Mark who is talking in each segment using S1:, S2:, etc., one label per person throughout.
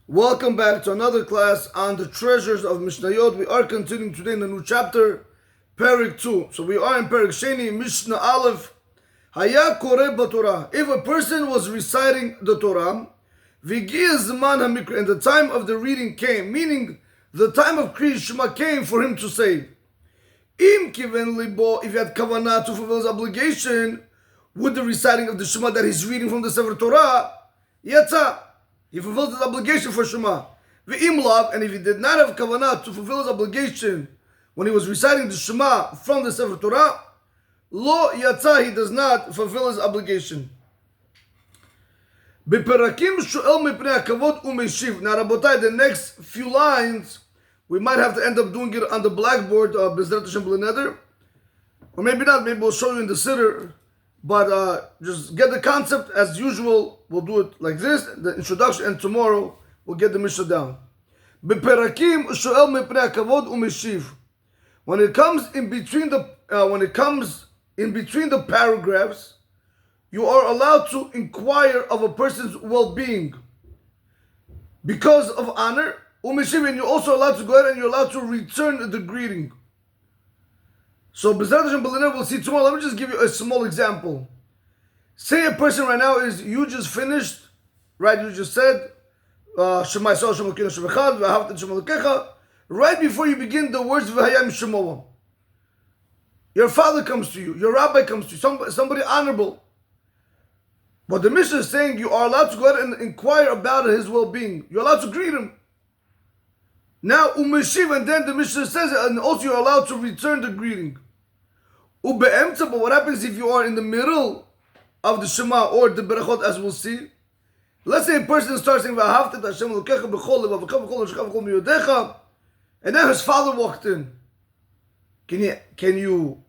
S1: Welcome back to another class on the treasures of Mishnayot. We are continuing today in the new chapter, Perek 2. So we are in Perek Sheni, Mishna Aleph. Haya Koreh B'Torah. If a person was reciting the Torah, V'giya Zman HaMikra, and the time of the reading came, meaning the time of Kriyat Shema came for him to say, Im Kiven Libo, if he had Kavannah to fulfill his obligation with the reciting of the Shema that he's reading from the Sefer Torah, Yatza. He fulfilled his obligation for Shema. V'im lav, and if he did not have Kavannah to fulfill his obligation when he was reciting the Shema from the Sefer Torah, lo yatza, he does not fulfill his obligation. B'perakim shu'el mipnei hakavod u'meshiv. Now, Rabotai, the next few lines, we might have to end up doing it on the blackboard, B'ezrat Hashem b'leneder. Or maybe not, maybe we'll show you in the siddur. But just get the concept as usual. We'll do it like this, the introduction, and tomorrow we'll get the Mishnah down. B'perakim shu'el mipnei hakavod u'meshiv. When it comes in between the paragraphs, you are allowed to inquire of a person's well-being because of honor. U'meshiv, and you're also allowed to go ahead and you're allowed to return the greeting. So, B'ezrat Hashem b'leneder, we'll see tomorrow. Let me just give you a small example. Say a person right now you just finished, right? You just said, Shema Yisrael, Shema Elokeinu, Hashem Echad, V'ahavta Shema Elokecha. Right before you begin the words, V'hayam Shemoah. Your father comes to you, your rabbi comes to you, somebody honorable. But the Mishnah is saying you are allowed to go ahead and inquire about his well-being. You're allowed to greet him. Now, Umeshiv, and then the Mishnah says, and also you're allowed to return the greeting. Ube'emtza, but what happens if you are in the middle of the Shema or the Berachot, as we'll see? Let's say a person starts saying, V'ahavta Hashem Elokecha b'chol levavecha v'chol nafshecha v'chol miyodecha, and then his father walked in. Can you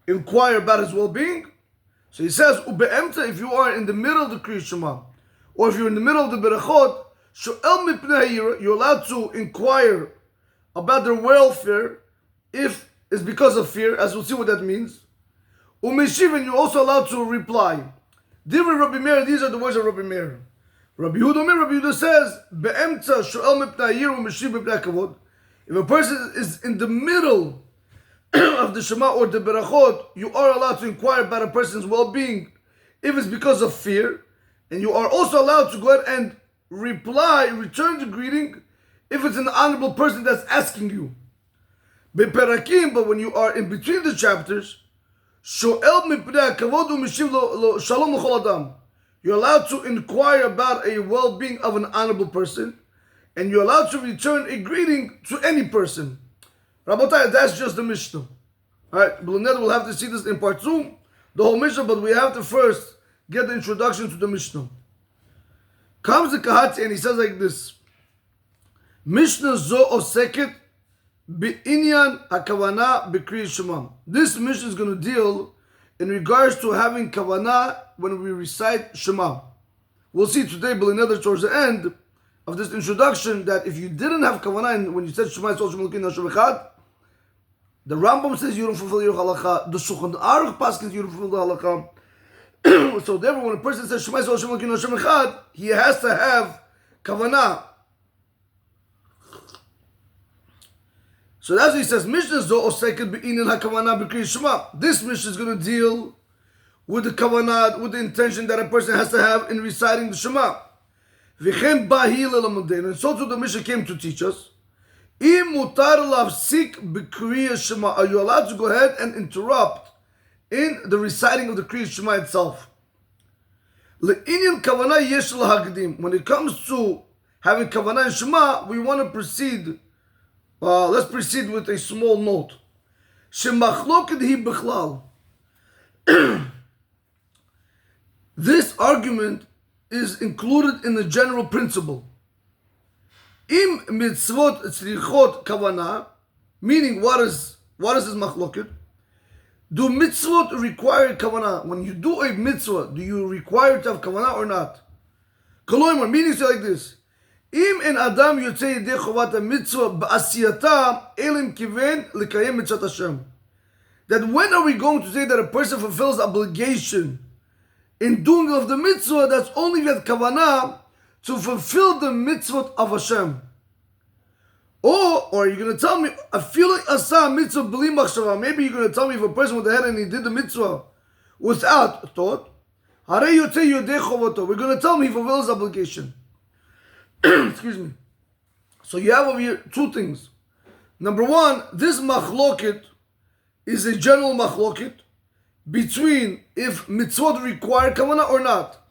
S1: inquire about his well-being? So he says, Ube'emtza, if you are in the middle of the Kriyat Shema, or if you're in the middle of the Berachot, Shu'el mipnei hayira, you're allowed to inquire about their welfare if it's because of fear, as we'll see what that means. Umeshiv, and you're also allowed to reply. Divrei Rabbi Meir, these are the words of Rabbi Meir. Rabbi Yehuda says, Be'emtza shu'el mipnei hayira umeshiv mipnei hakavod. If a person is in the middle of the Shema or the Berachot, you are allowed to inquire about a person's well-being if it's because of fear, and you are also allowed to go ahead and return the greeting if it's an honorable person that's asking you. B'perakim, but when you are in between the chapters, sho'el mipnei hakavod u'meshiv lo shalom l'chol adam. You're allowed to inquire about a well-being of an honorable person, and you're allowed to return a greeting to any person. Rabotai, that's just the Mishnah. Alright, b'leneder, we'll have to see this in part 2, the whole Mishnah, but we have to first get the introduction to the Mishnah. Comes the Kahati and he says like this: Mishnah zo oseket b'inyan hakavana b'kriyat Shema. This Mishnah is going to deal in regards to having Kavannah when we recite Shema. We'll see today, b'leneder, towards the end of this introduction, that if you didn't have Kavannah when you said Shema Yisrael, Shema Elokeinu, Hashem Echad, the Rambam says you don't fulfill your halakha. The Shulchan Aruch paskins you don't fulfill the halakha. So therefore, when a person says Shema Yisrael, Shema Elokeinu, Hashem Echad, he has to have Kavannah. So that's what he says. Mishnah zo oseket be'inyan hakavannah b'kriyat Shema. This Mishnah is going to deal with the Kavannah, with the intention that a person has to have in reciting the Shema. V'chem bahi le'lamodeinu. And so too the Mishnah came to teach us. Im mutar lafsik b'kriyat Shema. Are you allowed to go ahead and interrupt in the reciting of the Kriyat Shema itself? Le'inyan Kavannah yesh lahagdim. When it comes to having Kavannah and Shema, we want to proceed. Let's proceed with a small note. Shemachloket hi bichlal. This argument is included in the general principle. Im mitzvot tzrichot Kavannah, meaning what is this machloket? Do mitzvot require Kavannah? When you do a mitzvah, do you require to have Kavannah or not? Koloimar, meaning say like this: Im en adam yotzei yedei chovat ha-mitzvah ba'asiyata elim kiven l'kayem mitzvot Hashem. That when are we going to say that a person fulfills obligation in doing of the mitzvah? That's only that Kavannah to fulfill the mitzvot of Hashem. Or are you going to tell me, a feeling asa mitzvah b'li machshava? Maybe you're going to tell me if a person went ahead and he did the mitzvah without thought. Harei yotzei yodei chovato. We're going to tell him he fulfills his obligation. Excuse me. So you have over here two things. Number one, this machloket is a general machloket between if mitzvot require kavanah or not.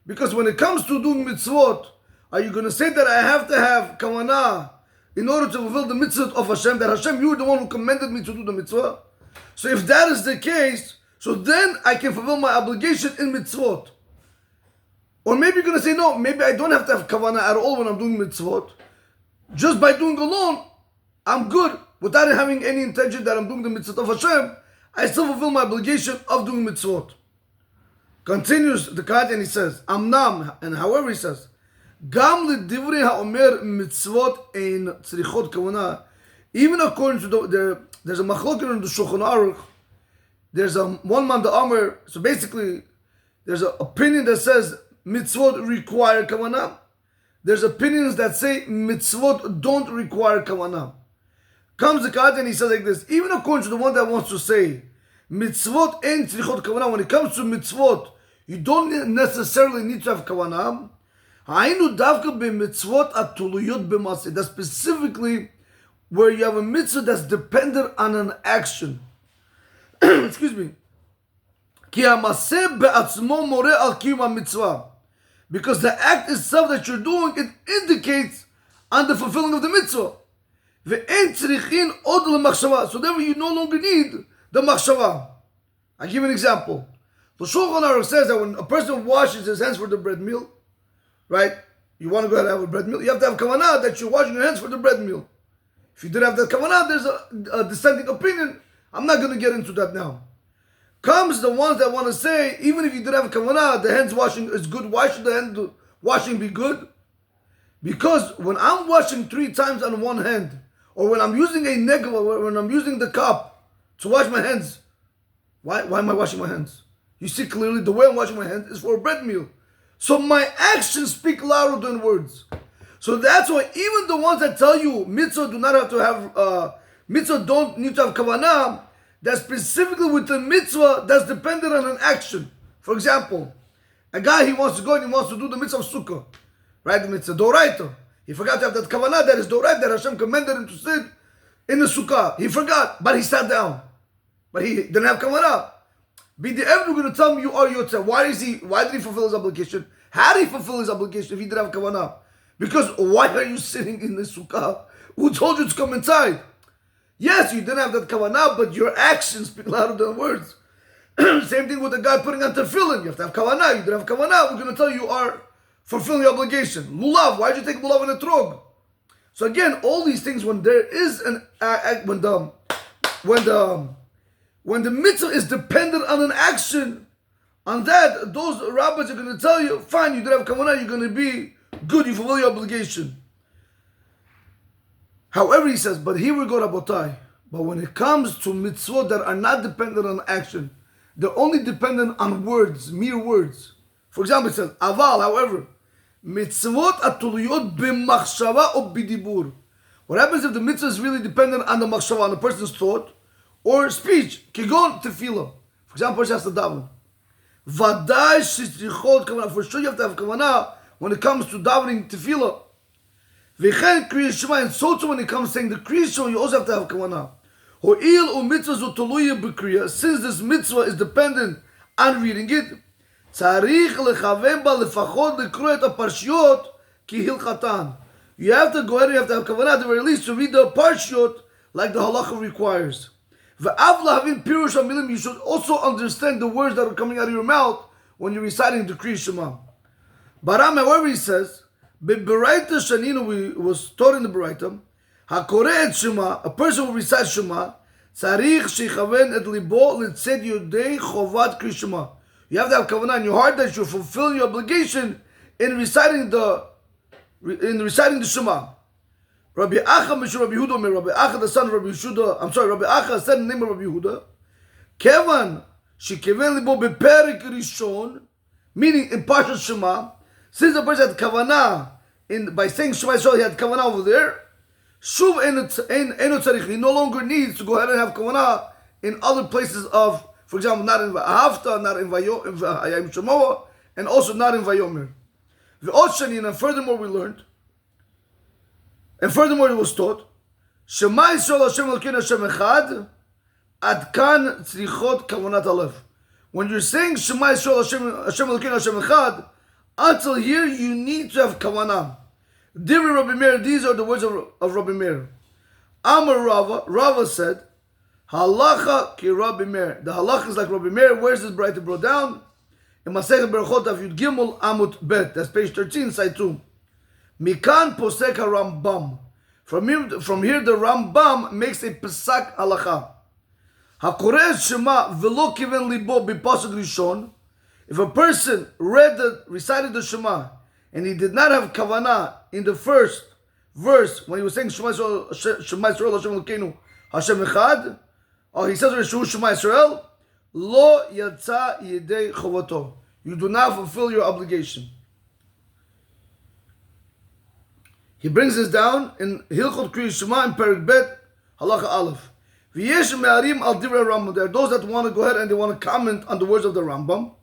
S1: Because when it comes to doing mitzvot, are you going to say that I have to have kavanah in order to fulfill the mitzvot of Hashem, that Hashem, you are the one who commanded me to do the mitzvah? So if that is the case, so then I can fulfill my obligation in mitzvot. Or maybe you're going to say, no, maybe I don't have to have kavanah at all when I'm doing mitzvot. Just by doing alone, I'm good. Without having any intention that I'm doing the mitzvot of Hashem, I still fulfill my obligation of doing mitzvot. Continues the Kavannah and he says, Amnam, and however he says, Gam l'divrei ha'omer mitzvot ein tzrichot kavanah. Even according to there's a machloket in the Shulchan Aruch. There's one man the Amr. So basically, there's an opinion that says mitzvot require kavanah. There's opinions that say mitzvot don't require kavanah. Comes the Kavannah and he says like this. Even according to the one that wants to say mitzvot ein tzrichot kavanah. When it comes to mitzvot, you don't necessarily need to have kavanah. That's specifically where you have a mitzvah that's dependent on an action. Excuse me. Because the act itself that you're doing, it indicates on the fulfilling of the mitzvah. So therefore you no longer need the machshava. I give an example. The Shulchan Aruch says that when a person washes his hands for the bread meal, right? You want to go ahead and have a bread meal, you have to have kavanah that you're washing your hands for the bread meal. If you didn't have that kavanah, there's a dissenting opinion. I'm not going to get into that now. Comes the ones that want to say, even if you didn't have kavanah, the hands washing is good. Why should the hand washing be good? Because when I'm washing 3 times on one hand, or when I'm using a negla, when I'm using the cup to wash my hands, why am I washing my hands? You see clearly the way I'm washing my hands is for a bread meal. So my actions speak louder than words. So that's why even the ones that tell you mitzvah do not have to have mitzvah don't need to have kavanah, that's specifically with the mitzvah that's dependent on an action. For example, a guy, he wants to go and he wants to do the mitzvah of sukkah, right? The mitzvah doraita. He forgot to have that kavanah that is doraita, that Hashem commanded him to sit in the sukkah. He forgot, but he sat down. But he didn't have kavanah. BDF, we're going to tell him you are yotzeh. Why did he fulfill his obligation? How did he fulfill his obligation if he didn't have kavanah? Because why are you sitting in the sukkah? Who told you to come inside? Yes, you didn't have that kavanah, but your actions speak louder than words. Same thing with the guy putting on tefillin. You have to have kavanah. You didn't have kavanah. We're going to tell you are fulfilling your obligation. Lulav. Why did you take lulav in a trog? So again, all these things, when there is when the mitzvah is dependent on an action, on that, those rabbis are going to tell you, fine, you didn't have kavanah, you're going to be good, you fulfill your obligation. However, he says, but here we go, Rabotai. But when it comes to mitzvot that are not dependent on action, they're only dependent on words, mere words. For example, it says, aval, however, mitzvot atuluyot b'machshava or b'dibur. What happens if the mitzvah is really dependent on the machshava, on the person's thought, or speech? Kigon tefillah. For example, person has to daven. Vadai shitrichot kavanah. For sure you have to have kavanah when it comes to davening tefillah. V'chen kriyas shema, and so too when it comes to saying the kriyas shema, you also have to have kavanah. Ho'il u'mitzvah zu toluya b'kriyah. Since this mitzvah is dependent on reading it, tzarich lechaven ba lefachot lekro et haparshiyot ki hilchatan. You have to go ahead and you have to have kavanah at the very least to read the parshiyot like the halacha requires. V'av lahavin pirush hamilim. You should also understand the words that are coming out of your mouth when you're reciting the kriyas shema. Baram, however, he says, B'Baraita Shaninu, we was taught in the Baraita, HaKoreh et Shema, a person who recites Shema, Tzarich shechaven et libo letzed yodei chovat kriyas shema. You have to have kavanah in your heart that you fulfill your obligation in reciting the Shema. Rabbi Acha Mishur Rabbi Yehuda, Rabbi Acha the son of Rabbi Yehuda, Rabbi Acha said in the name of Rabbi Yehuda, Kevan shekeven libo beperek rishon, meaning in Parshas Shema, Since the person had Kavannah, by saying Shema Yisrael, he had Kavannah over there, Shuv enu tzarich, he no longer needs to go ahead and have Kavannah in other places of, for example, not in V'ahavta, not in Vayim Shemoah, and also not in Vayomer. And furthermore we learned, and furthermore it was taught, Shema Yisrael Hashem Elokeinu Hashem Echad, Ad Kan Tzrichot Kavanat Alev. When you're saying Shema Yisrael Hashem Elokeinu Hashem Echad, until here you need to have Kavanah. Divri Rabbi Meir, these are the words of Rabbi Meir. Amar Rava said, Halacha ki Rabbi Meir. The halacha is like Rabbi Meir. Where's this bright brought down? In Masechet Berachot Daf Yud Gimel Amud Bet. That's page 13, side 2. Mikan posek Rambam. From here the Rambam makes a pesak halacha. Hakoreh Shema v'lo kiven libo b'pasuk rishon. If a person recited the Shema and he did not have kavanah in the first verse when he was saying Shema Yisrael Hashem Elokeinu Hashem Echad, or he says Shema Yisrael, lo yatsa yedei chovato. You do not fulfill your obligation. He brings this down in Hilchot Kriyas Shema in Perek Bet, Halacha Aleph. V'yesh me'arim al divrei Rambam. There are those that want to go ahead and they want to comment on the words of the Rambam.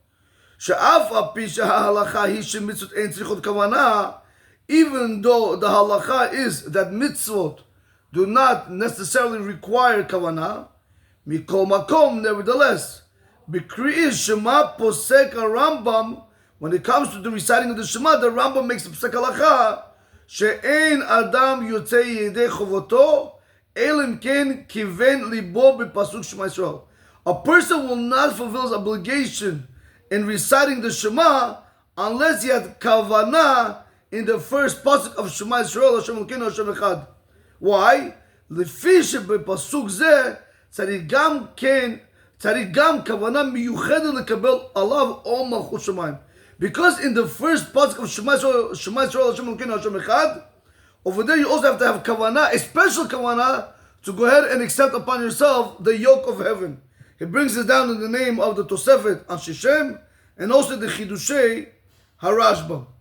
S1: She'af api sheha'halacha hi shemitzvot ein tzrichot kavanah. Even though the halacha is that mitzvot do not necessarily require kavanah, mikol makom, nevertheless, b'kriyas Shema posek Rambam. When it comes to the reciting of the Shema, the Rambam makes a posek halacha she'ein adam yotzei yedei chovoto elim ken kiven libo b'pasuk Shema Yisrael. A person will not fulfill his obligation in reciting the Shema unless he had kavanah in the first pasuk of Shema Yisrael Hashem Elokeinu Hashem Echad. Why? Lefi shebepasuk zeh tzarich gam kavanah miyuchedet lekabel alav ol malchut shemayim. Because in the first pasuk of Shema Yisrael Hashem Elokeinu Hashem Echad, over there you also have to have kavanah, a special kavanah, to go ahead and accept upon yourself the yoke of heaven. He brings it down in the name of the Tosefet on Shishem and also the Chidushei Harashba.